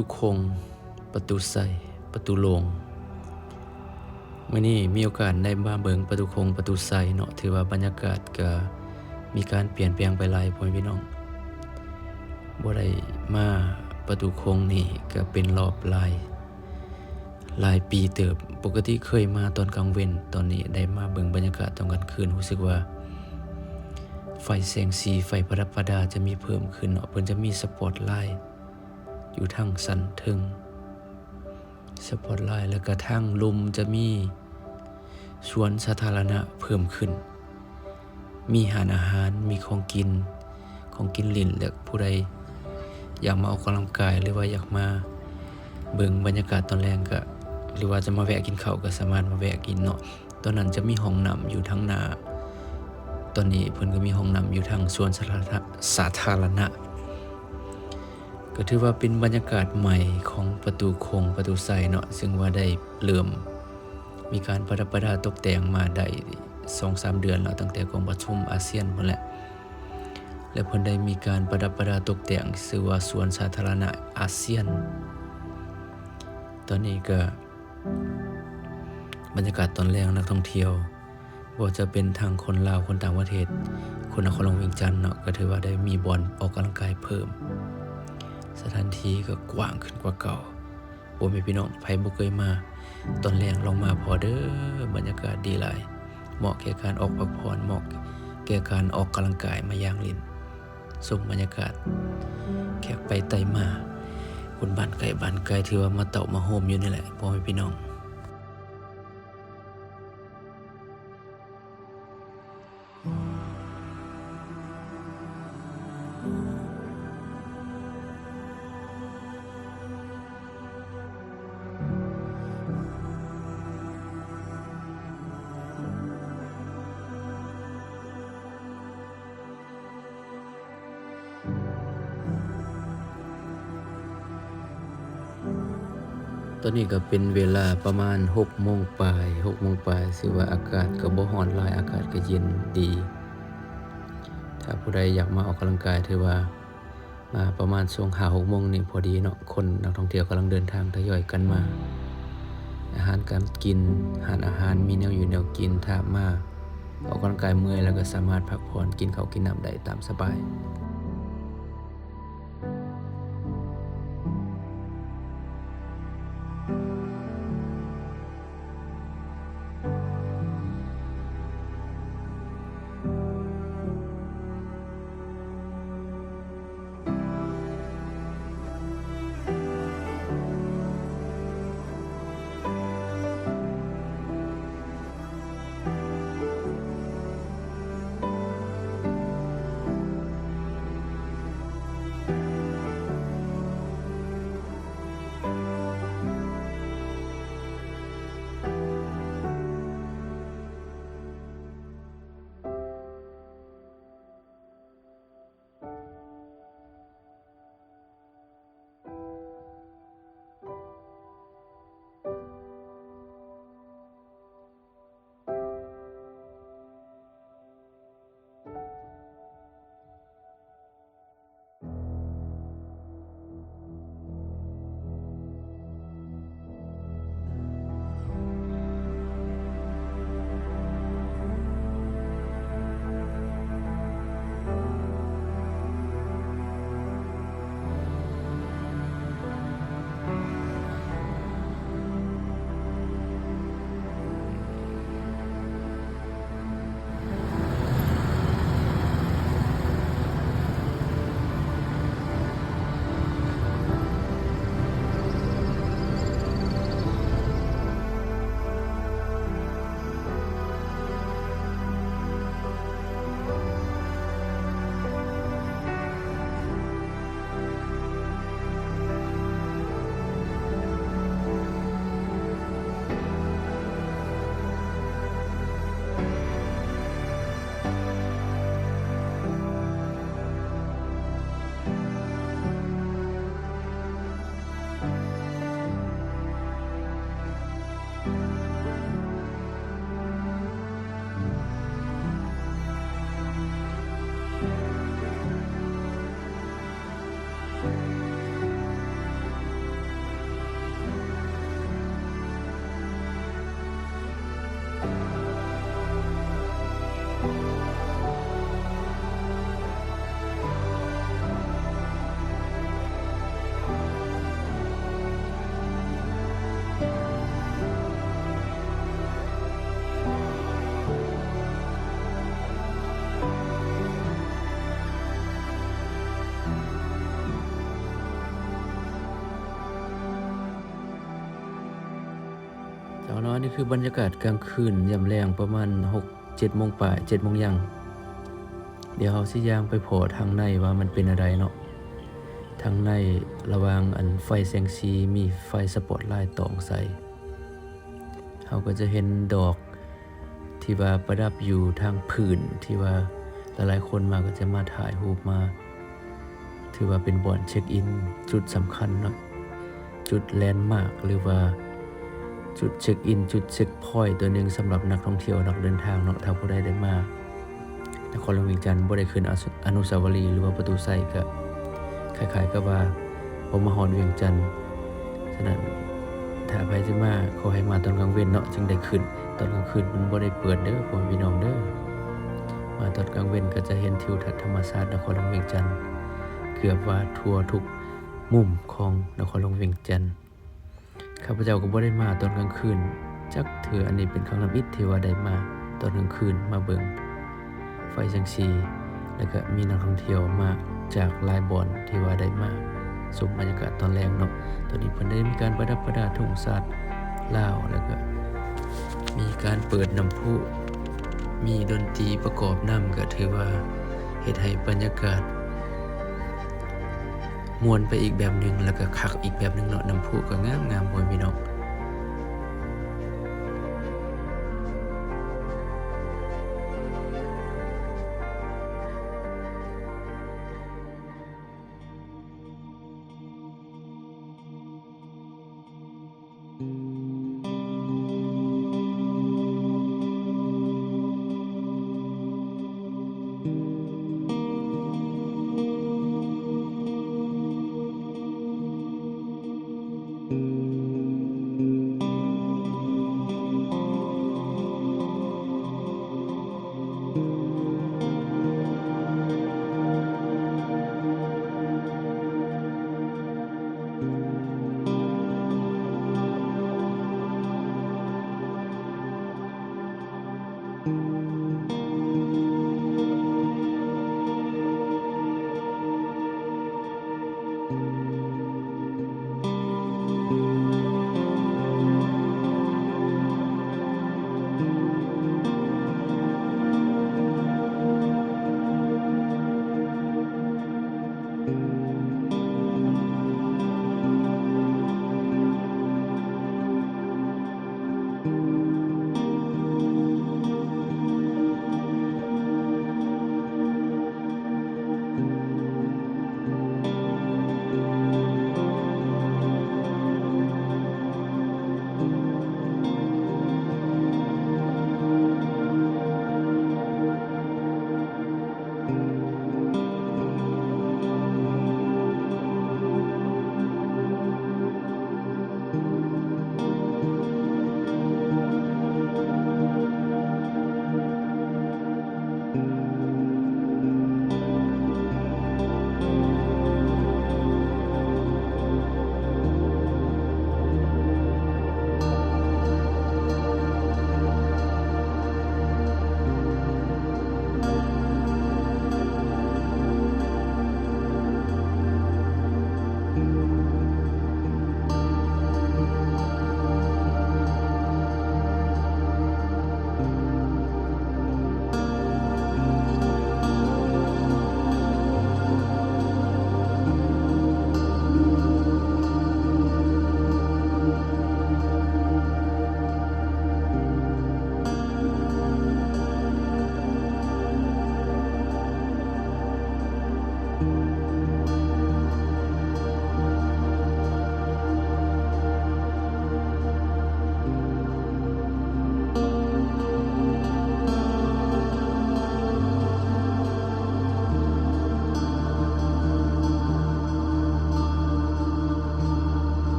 ตูคงประตูใส่ประตูโลงมื้อนี้มีโอกาสได้มาเบิ่งประตูคงประตูใส่เนาะถือว่าบรรยากาศก็มีการเปลี่ยนแปลงไปหลายพ่อแม่พี่น้องบ่ได้มาประตูคงนี่ก็เป็นรอบหลายปีเติบปกติเคยมาตอนกลางเว้นตอนนี้ได้มาเบิ่งบรรยากาศตอนกลางคืนรู้สึกว่าไฟแสงสีไฟประดับประดาจะมีเพิ่มขึ้นเนาะเพิ่นจะมีสปอตไลท์อยู่ทางสันถึงสปอตไลท์แล้วก็ทางลมจะมีสวนสาธารณะเพิ่มขึ้นมีหารอาหารมีของกินลิ้นและผู้ใดอยากมาออกกำลังกายหรือว่าอยากมาเบิ่งบรรยากาศตอนแรกก็หรือว่าจะมาแวะกินข้าวก็สามารถมาแวะกินเนาะตอนนั้นจะมีห้องน้ำอยู่ทางหน้าตอนนี้เพิ่นก็มีห้องน้ำอยู่ทางสวนสาธารณะก็ถือว่าเป็นบรรยากาศใหม่ของประตูคงประตูไซเนาะซึ่งว่าได้เริ่มมีการประดับประดาตกแต่งมาได้ 2-3 เดือนแล้วตั้งแต่กองประชุมอาเซียนพุ่นแหละและเพิ่นได้มีการประดับประดาตกแต่งชื่อว่าสวนสาธารณะอาเซียนตอนนี้ก็บรรยากาศตอนแรกนักท่องเที่ยวบ่จะเป็นทางคนลาวคนต่างประเทศคนนครหลวงเวียงจันทน์เนาะก็ถือว่าได้มีบ่อนออกกำลังกายเพิ่มสถานที่ก็กว้างขึ้นกว่าเก่าบ่มีพี่น้องไผบ่เคยมาตอนแรกลองมาพอเด้อบรรยากาศดีหลายเหมาะแก่การออกพักผ่อนเหมาะแก่การออกกำลังกายมาย่างลิ้นชมบรรยากาศแขกไปไต่มาคนบ้านไกลถือว่ามาเต่ามาโฮมอยู่นี่แหละพ่อแม่พี่น้องตอนนี้ก็เป็นเวลาประมาณ 6 โมงปลายถือว่าอากาศก็บ่ร้อนหลายอากาศก็เย็นดีถ้าผู้ใดอยากมาออกกำลังกายถือว่ามาประมาณช่วง 5-6 โมงนี่พอดีเนาะคนนักท่องเที่ยวกำลังเดินทางทยอยกันมาอาหารการกินอาหารมีแนวอยู่แนวกินถ้ามาออกกำลังกายเมื่อยแล้วก็สามารถพักผ่อนกินข้าวกินน้ำได้ตามสบาย เจ้าน้อยนี่คือบรรยากาศกลางคืนยามแลงประมาณ 6-7 โมงปลาย 7 โมงยังเดี๋ยวเฮาสิย่างไปโผทางในว่ามันเป็นอะไรเนาะทางในระหว่างอันไฟแสงสีมีไฟสปอตไลท์ตองใส่เฮาก็จะเห็นดอกที่ว่าประดับอยู่ทางพื้นที่ว่าหลายๆคนมาก็จะมาถ่ายรูปมาถือว่าเป็นบ่อนเช็คอินจุดสำคัญเนาะจุดแลนด์มาร์คหรือว่าจุดเช็คอินจุดเช็คพอยต์ตัวหนึ่งสำหรับนักท่องเที่ยวนักเดินทางเนาะถ้าผู้ใดได้มานครหลวงเวียงจันทน์บ่ได้ขึ้นอนุสาวรีย์หรือว่าประตูไส้ก็คล้ายๆกับว่าบ่มาฮอดเวียงจันทน์ฉะนั้นถ้าใครสิมาขอให้มาตอนกลางเว้นเนาะจึงได้ขึ้นตอนกลางคืนมันบ่ได้เปิดเด้อพ่อพี่น้องเด้อมาตอนกลางเว้นก็จะเห็นทิวทัศน์ธรรมชาตินครหลวงเวียงจันทน์เกือบว่าทั่วทุกมุมของนครหลวงเวียงจันทน์ข้าพเจ้าก็บ่ได้มาตอนกลางคืนจักเทื่ออันนี้เป็นครั้งนำอิฐที่ว่าได้มาตอนกลางคืนมาเบิ่งไฟจังซี่แล้วก็มีนักท่องเที่ยวมาจากหลายบ่อนที่ว่าได้มาชมบรรยากาศตอนแลงเนาะตอนนี้เพิ่นได้มีการประดับประดาธงชาติลาวแล้วก็มีการเปิดน้ำพุมีดนตรีประกอบนำก็ถือว่าเฮ็ดให้บรรยากาศมวนไปอีกแบบนึงแล้วก็คักอีกแบบนึงเนาะน้ำพุก็งามๆพ่อพี่น้อง